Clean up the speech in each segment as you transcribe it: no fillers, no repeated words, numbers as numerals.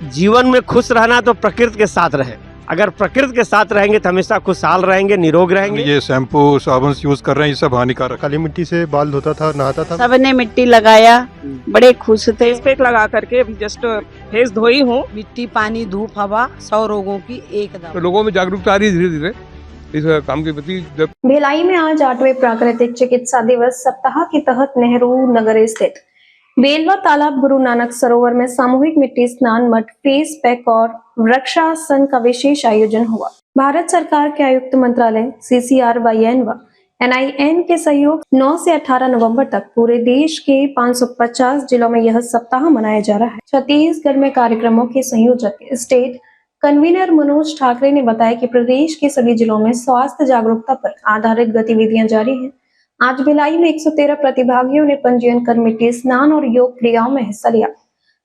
जीवन में खुश रहना तो प्रकृति के साथ रहें। अगर प्रकृति के साथ रहेंगे तो हमेशा खुशहाल रहेंगे, निरोग रहेंगे। ये शैम्पू साबुन यूज कर रहे हैं, ये सब हानिकारक। काली मिट्टी से बाल धोता था, नहाता था। सबने मिट्टी लगाया, बड़े खुश थे। पैक लगा करके अभी जस्ट फेस धोई हूँ। मिट्टी, पानी, धूप, हवा 100 रोगों की एक दवा। तो लोगों में जागरूकता आ रही है धीरे धीरे इस काम के प्रति। भिलाई में आज 8वें प्राकृतिक चिकित्सा दिवस सप्ताह के तहत नेहरू नगर स्थित बेलवा तालाब गुरु नानक सरोवर में सामूहिक मिट्टी स्नान, मड, फेस पैक और वृक्षासन का विशेष आयोजन हुआ। भारत सरकार के आयुक्त मंत्रालय CCRYN व NIN के सहयोग 9 से 18 नवंबर तक पूरे देश के 550 जिलों में यह सप्ताह मनाया जा रहा है। छत्तीसगढ़ में कार्यक्रमों के संयोजक स्टेट कन्वीनर मनोज ठाकरे ने बताया कि प्रदेश के सभी जिलों में स्वास्थ्य जागरूकता पर आधारित गतिविधियां जारी हैं। आज भिलाई में 113 प्रतिभागियों ने पंजीयन कर मिट्टी स्नान और योग क्रियाओं में हिस्सा लिया।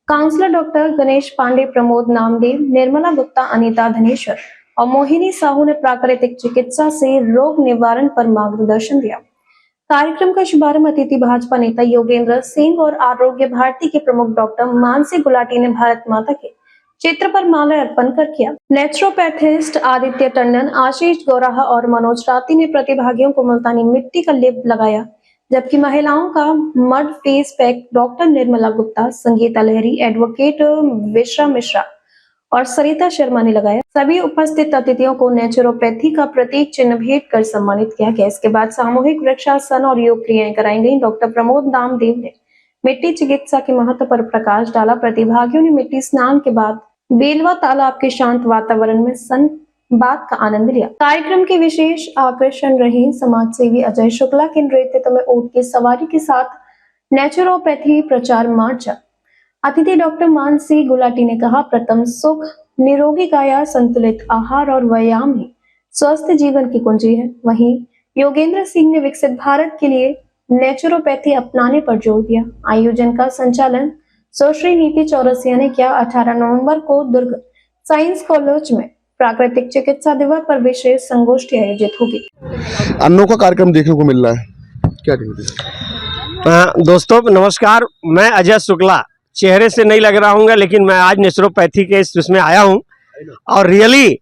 काउंसलर डॉक्टर गणेश पांडे, प्रमोद नामदेव, निर्मला गुप्ता, अनीता धनेश्वर और मोहिनी साहू ने प्राकृतिक चिकित्सा से रोग निवारण पर मार्गदर्शन दिया। कार्यक्रम का शुभारंभ अतिथि भाजपा नेता योगेंद्र सिंह और आरोग्य भारती के प्रमुख डॉक्टर मानसी गुलाटी ने भारत माता के चित्र पर माला अर्पण कर किया। नेचुरोपैथिस्ट आदित्य टंडन, आशीष गौराहा और मनोज राती ने प्रतिभागियों को मुल्तानी मिट्टी का लेप लगाया, जबकि महिलाओं का mud face pack doctor Nirmala Gupta, Sangeeta Lahiri, advocate Vishra Mishra और सरिता शर्मा ने लगाया। सभी उपस्थित अतिथियों को नेचुरोपैथी का प्रतीक चिन्ह भेंट कर सम्मानित किया गया। इसके बाद सामूहिक वृक्षासन और योग क्रियाएं कराई गई। डॉक्टर प्रमोद नामदेव ने मिट्टी चिकित्सा के महत्व पर प्रकाश डाला। प्रतिभागियों ने मिट्टी स्नान के बाद बेलवा तालाब के शांत वातावरण में सन बात का आनंद लिया। कार्यक्रम के विशेष आकर्षण रहे समाज सेवी अजय शुक्ला के नेतृत्व में ऊंट की सवारी के साथ नेचुरोपैथी प्रचार मार्चा। अतिथि डॉक्टर मानसी गुलाटी ने कहा, प्रथम सुख, निरोगी काया, संतुलित आहार और व्यायाम ही स्वस्थ जीवन की कुंजी है। वहीं योगेंद्र सिंह ने विकसित भारत के लिए नेचुरोपैथी अपनाने पर जोर दिया। आयोजन का संचालन सुश्री नीति चौरसिया ने किया। 18 नवंबर को दुर्ग साइंस कॉलेज में प्राकृतिक चिकित्सा दिवस पर विशेष संगोष्ठी आयोजित होगी। अनोखा कार्यक्रम देखने को मिल रहा है, क्या कहेंगे? दोस्तों नमस्कार, मैं अजय शुक्ला। चेहरे से नहीं लग रहा हूँ, लेकिन मैं आज नेचुरोपैथी के इसमें आया हूँ और रियली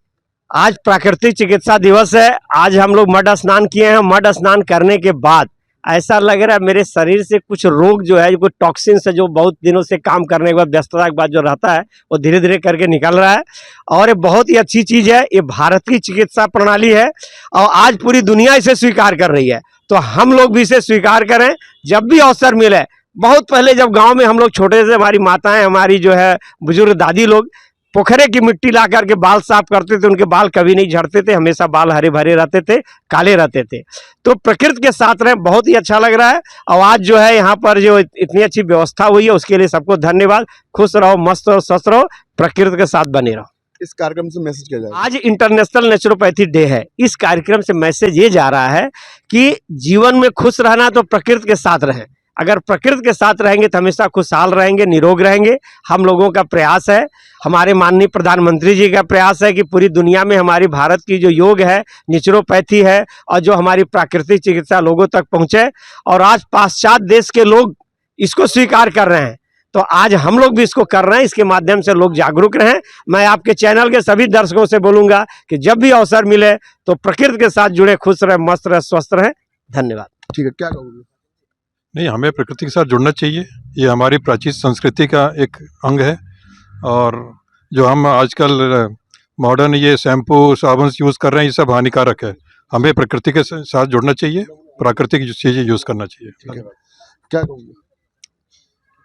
आज प्राकृतिक चिकित्सा दिवस है। आज हम लोग मड स्नान किए हैं। मड स्नान करने के बाद ऐसा लग रहा है मेरे शरीर से कुछ रोग जो है, कुछ टॉक्सिन से जो बहुत दिनों से काम करने के बाद, व्यस्तता के बाद जो रहता है, वो धीरे धीरे करके निकल रहा है और ये बहुत ही अच्छी चीज़ है। ये भारत की चिकित्सा प्रणाली है और आज पूरी दुनिया इसे स्वीकार कर रही है, तो हम लोग भी इसे स्वीकार करें जब भी अवसर मिले। बहुत पहले जब गाँव में हम लोग छोटे से, हमारी माताएँ, हमारी जो है बुजुर्ग दादी लोग पोखरे की मिट्टी ला करके बाल साफ करते थे, उनके बाल कभी नहीं झड़ते थे, हमेशा बाल हरे भरे रहते थे, काले रहते थे। तो प्रकृति के साथ रहे, बहुत ही अच्छा लग रहा है। और आज जो है यहाँ पर जो इतनी अच्छी व्यवस्था हुई है, उसके लिए सबको धन्यवाद। खुश रहो, मस्त रहो, स्वस्थ रहो, प्रकृति के साथ बने रहो। इस कार्यक्रम से मैसेज क्या जाएगा? आज इंटरनेशनल नेचुरोपैथी डे है। इस कार्यक्रम से मैसेज ये जा रहा है कि जीवन में खुश रहना तो प्रकृति के साथ रहें। अगर प्रकृति के साथ रहेंगे तो हमेशा खुशहाल रहेंगे, निरोग रहेंगे। हम लोगों का प्रयास है, हमारे माननीय प्रधानमंत्री जी का प्रयास है कि पूरी दुनिया में हमारी भारत की जो योग है, नेचुरोपैथी है और जो हमारी प्राकृतिक चिकित्सा लोगों तक पहुंचे। और आज पाश्चात्य देश के लोग इसको स्वीकार कर रहे हैं, तो आज हम लोग भी इसको कर रहे हैं। इसके माध्यम से लोग जागरूक रहें। मैं आपके चैनल के सभी दर्शकों से बोलूँगा कि जब भी अवसर मिले तो प्रकृति के साथ जुड़े, खुश रहें, मस्त रहें, स्वस्थ रहें। धन्यवाद। ठीक है, क्या कहोगे? नहीं, हमें प्रकृति के साथ जुड़ना चाहिए। ये हमारी प्राचीन संस्कृति का एक अंग है और जो हम आजकल मॉडर्न ये शैम्पू साबुन यूज़ कर रहे हैं, ये सब हानिकारक है। हमें प्रकृति के साथ जुड़ना चाहिए, प्राकृतिक चीज़ें यूज़ करना चाहिए। ठीक है, क्या कहोगे?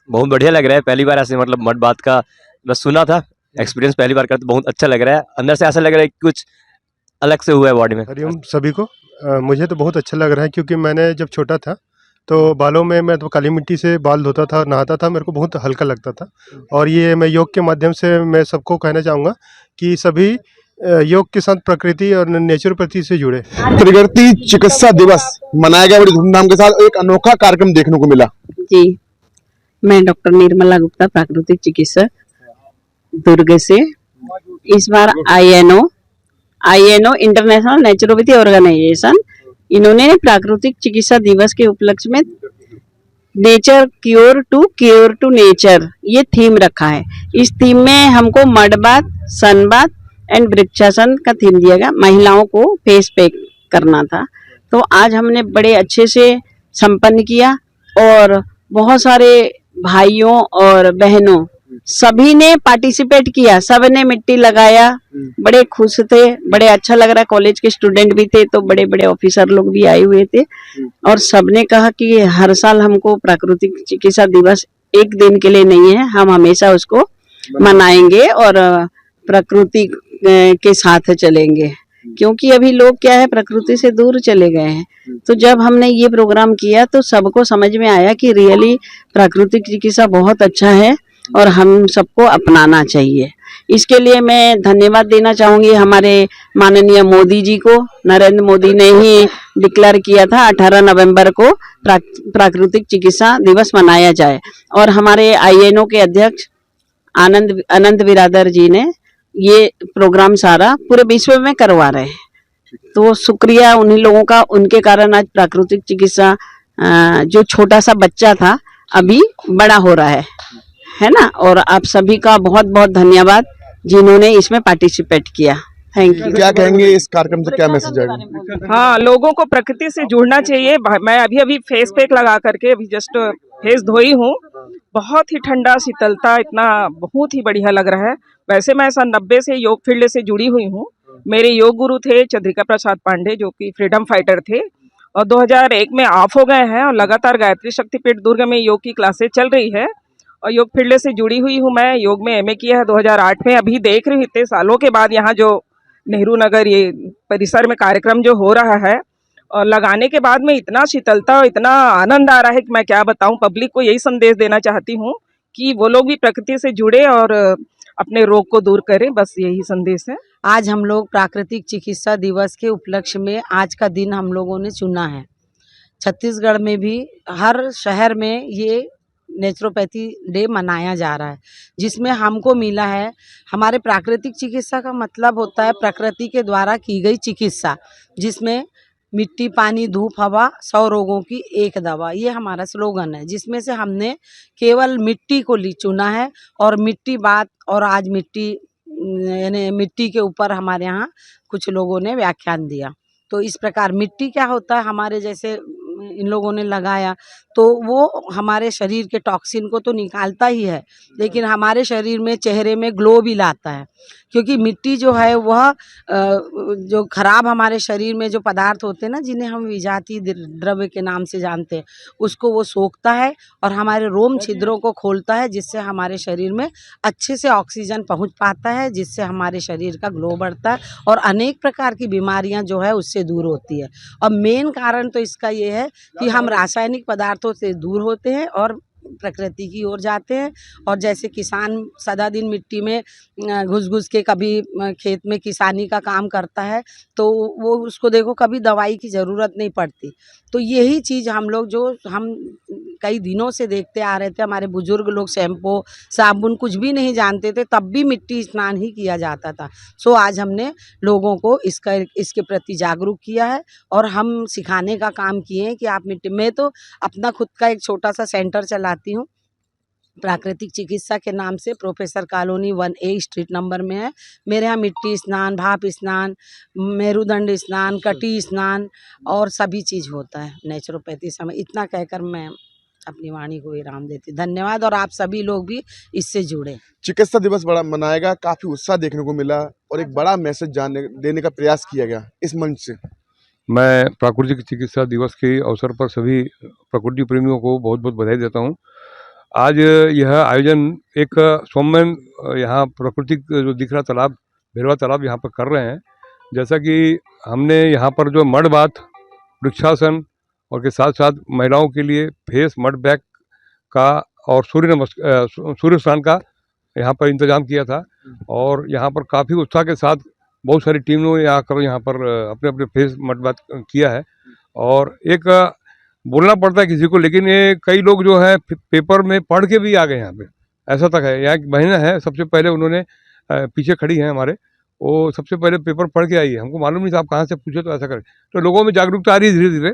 बहुत बढ़िया लग रहा है। पहली बार ऐसे मतलब मड बात का बस सुना था, एक्सपीरियंस पहली बार करते, बहुत अच्छा लग रहा है। अंदर से ऐसा लग रहा है कि कुछ अलग से हुआ है बॉडी में। हरिओम सभी को। मुझे तो बहुत अच्छा लग रहा है, क्योंकि मैंने जब छोटा था तो बालों में मैं तो काली मिट्टी से बाल धोता था, नहाता था, मेरे को बहुत हल्का लगता था। और ये मैं योग के माध्यम से मैं सबको कहना चाहूँगा कि सभी योग के साथ प्रकृति और नेचुरोपैथी से जुड़े। प्राकृतिक चिकित्सा दिवस मनाया गया बड़ी धूमधाम के साथ। एक अनोखा कार्यक्रम देखने को मिला। जी, मैं डॉक्टर निर्मला गुप्ता, प्राकृतिक चिकित्सक, दुर्ग से। इस बार INO इंटरनेशनल नेचुरोपैथी ऑर्गेनाइजेशन, इन्होंने प्राकृतिक चिकित्सा दिवस के उपलक्ष्य में नेचर क्योर टू नेचर, ये थीम रखा है। इस थीम में हमको mud bath, sun bath and वृक्षासन का थीम दिया गया। महिलाओं को फेस पैक करना था, तो आज हमने बड़े अच्छे से संपन्न किया और बहुत सारे भाइयों और बहनों सभी ने पार्टिसिपेट किया, सबने मिट्टी लगाया, बड़े खुश थे, बड़े अच्छा लग रहा है। कॉलेज के स्टूडेंट भी थे, तो बड़े बड़े ऑफिसर लोग भी आए हुए थे और सबने कहा कि हर साल हमको प्राकृतिक चिकित्सा दिवस एक दिन के लिए नहीं है, हम हमेशा उसको मनाएंगे और प्रकृति के साथ चलेंगे, क्योंकि अभी लोग क्या है प्रकृति से दूर चले गए हैं। तो जब हमने ये प्रोग्राम किया तो सबको समझ में आया कि रियली प्राकृतिक चिकित्सा बहुत अच्छा है और हम सबको अपनाना चाहिए। इसके लिए मैं धन्यवाद देना चाहूंगी हमारे माननीय मोदी जी को। नरेंद्र मोदी ने ही डिक्लेयर किया था 18 नवंबर को प्राकृतिक चिकित्सा दिवस मनाया जाए और हमारे INO के अध्यक्ष आनंद बिरादर जी ने ये प्रोग्राम सारा पूरे विश्व में करवा रहे हैं। तो शुक्रिया उन्हीं लोगों का, उनके कारण आज प्राकृतिक चिकित्सा जो छोटा सा बच्चा था अभी बड़ा हो रहा है ना। और आप सभी का बहुत बहुत धन्यवाद जिन्होंने इसमें पार्टिसिपेट किया। Thank you. क्या कहेंगे इस कार्यक्रम से, क्या मैसेज आएगा? हाँ, लोगों को प्रकृति से जुड़ना चाहिए। मैं अभी फेस पैक लगा करके अभी जस्ट फेस धोई हूँ। बहुत ही ठंडा शीतलता, इतना बहुत ही बढ़िया लग रहा है। वैसे मैं 90 से योग फील्ड से जुड़ी हुई हूँ। मेरे योग गुरु थे चंद्रिका प्रसाद पांडे, जो कि फ्रीडम फाइटर थे और 2001 में ऑफ हो गए हैं और लगातार गायत्री शक्तिपीठ दुर्ग में योग की क्लासेस चल रही है और योग फील्ड से जुड़ी हुई हूँ। मैं योग में MA किया है 2008 में। अभी देख रही हूँ इतने सालों के बाद यहाँ जो नेहरू नगर ये परिसर में कार्यक्रम जो हो रहा है और लगाने के बाद में इतना शीतलता और इतना आनंद आ रहा है कि मैं क्या बताऊं। पब्लिक को यही संदेश देना चाहती हूं कि वो लोग भी प्रकृति से जुड़े और अपने रोग को दूर करें, बस यही संदेश है। आज हम लोग प्राकृतिक चिकित्सा दिवस के उपलक्ष्य में आज का दिन हम लोगों ने चुना है। छत्तीसगढ़ में भी हर शहर में ये नेचुरोपैथी डे मनाया जा रहा है, जिसमें हमको मिला है। हमारे प्राकृतिक चिकित्सा का मतलब होता है प्रकृति के द्वारा की गई चिकित्सा, जिसमें मिट्टी, पानी, धूप, हवा, 100 रोगों की एक दवा, ये हमारा स्लोगन है। जिसमें से हमने केवल मिट्टी को चुना है और मिट्टी बात और आज मिट्टी यानी मिट्टी के ऊपर हमारे यहाँ कुछ लोगों ने व्याख्यान दिया। तो इस प्रकार मिट्टी क्या होता है, हमारे जैसे इन लोगों ने लगाया तो वो हमारे शरीर के टॉक्सिन को तो निकालता ही है, लेकिन हमारे शरीर में, चेहरे में ग्लो भी लाता है। क्योंकि मिट्टी जो है वह जो खराब हमारे शरीर में जो पदार्थ होते हैं ना, जिन्हें हम विजातीय द्रव्य के नाम से जानते हैं, उसको वो सोखता है और हमारे रोम छिद्रों को खोलता है, जिससे हमारे शरीर में अच्छे से ऑक्सीजन पहुंच पाता है, जिससे हमारे शरीर का ग्लो बढ़ता है और अनेक प्रकार की बीमारियां जो है उससे दूर होती है। और मेन कारण तो इसका ये है कि हम रासायनिक पदार्थों से दूर होते हैं और प्रकृति की ओर जाते हैं। और जैसे किसान सदा दिन मिट्टी में घुस के कभी खेत में किसानी का काम करता है, तो वो उसको देखो कभी दवाई की ज़रूरत नहीं पड़ती। तो यही चीज़ हम लोग जो हम कई दिनों से देखते आ रहे थे, हमारे बुजुर्ग लोग शैम्पू, साबुन कुछ भी नहीं जानते थे, तब भी मिट्टी स्नान ही किया जाता था। सो आज हमने लोगों को इसके प्रति जागरूक किया है और हम सिखाने का काम किए हैं कि आप मिट्टी में, तो अपना खुद का एक छोटा सा सेंटर चलाती हूँ प्राकृतिक चिकित्सा के नाम से, professor colony 1A street number में है। मेरे यहाँ मिट्टी स्नान, भाप स्नान, मेरुदंड स्नान, कटी स्नान और सभी चीज़ होता है नेचुरोपैथी समय। इतना कहकर मैं अपनी वाणी को विराम देती। धन्यवाद और आप सभी लोग भी इससे जुड़े। चिकित्सा दिवस बड़ा मनाएगा, काफी उत्साह देखने को मिला और एक बड़ा मैसेज देने का प्रयास किया गया इस मंच से। मैं प्राकृतिक चिकित्सा दिवस के अवसर पर सभी प्रकृति प्रेमियों को बहुत बहुत बधाई देता हूँ। आज यह आयोजन एक सौम्यन यहाँ प्राकृतिक जो दिख रहा तालाब, भैरवा तालाब यहाँ पर कर रहे हैं। जैसा कि हमने यहाँ पर जो मड बाथ, वृक्षासन और के साथ साथ महिलाओं के लिए फेस मड बैग का और सूर्य स्नान का यहाँ पर इंतजाम किया था और यहाँ पर काफ़ी उत्साह के साथ बहुत सारी टीमों ने आकर यहाँ पर अपने अपने फेस मड बाथ किया है। और एक बोलना पड़ता है किसी को, लेकिन ये कई लोग जो है पेपर में पढ़ के भी आ गए यहाँ पे, ऐसा तक है। यहाँ एक बहन है, सबसे पहले उन्होंने पीछे खड़ी है हमारे, वो सबसे पहले पेपर पढ़ के आई है। हमको मालूम नहीं था, आप कहाँ से पूछे तो ऐसा करें। तो लोगों में जागरूकता आ रही है धीरे धीरे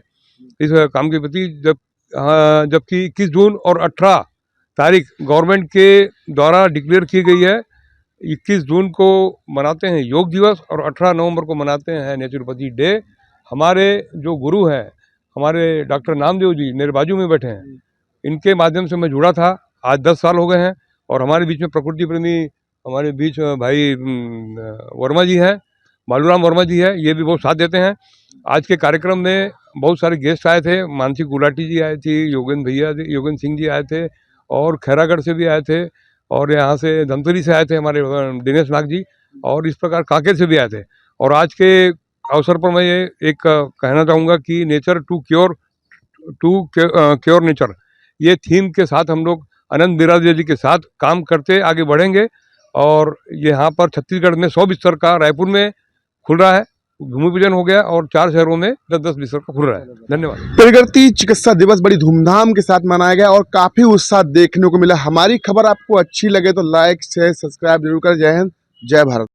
इस काम के प्रति। जब जबकि 21 जून और 18 तारीख गवर्नमेंट के द्वारा डिक्लेयर की गई है। 21 जून को मनाते हैं योग दिवस और 18 नवंबर को मनाते हैं नेचुरोपैथी डे। हमारे जो गुरु हैं, हमारे डॉक्टर नामदेव जी मेरे बाजू में बैठे हैं, इनके माध्यम से मैं जुड़ा था। आज 10 साल हो गए हैं और हमारे बीच में प्रकृति प्रेमी हमारे बीच भाई वर्मा जी हैं, बालूराम वर्मा जी है, ये भी बहुत साथ देते हैं। आज के कार्यक्रम में बहुत सारे गेस्ट आए थे, मानसी गुलाटी जी आए थे, योगेंद्र सिंह जी आए थे और खैरागढ़ से भी आए थे और यहाँ से धमतरी से आए थे हमारे दिनेश नाग जी और इस प्रकार कांकेर से भी आए थे। और आज के अवसर पर मैं ये एक कहना चाहूँगा कि नेचर टू क्योर नेचर, ये थीम के साथ हम लोग अनंत बिरादरी जी के साथ काम करते आगे बढ़ेंगे। और यहाँ पर छत्तीसगढ़ में 100 बिस्तर का रायपुर में खुल रहा है, भूमि पूजन हो गया और 4 शहरों में 10-10 बिस्तर का खुल रहा है। धन्यवाद। प्रकृति चिकित्सा दिवस बड़ी धूमधाम के साथ मनाया गया और काफी उत्साह देखने को मिला। हमारी खबर आपको अच्छी लगे तो लाइक शेयर सब्सक्राइब जरूर करें। जय हिंद, जय भारत।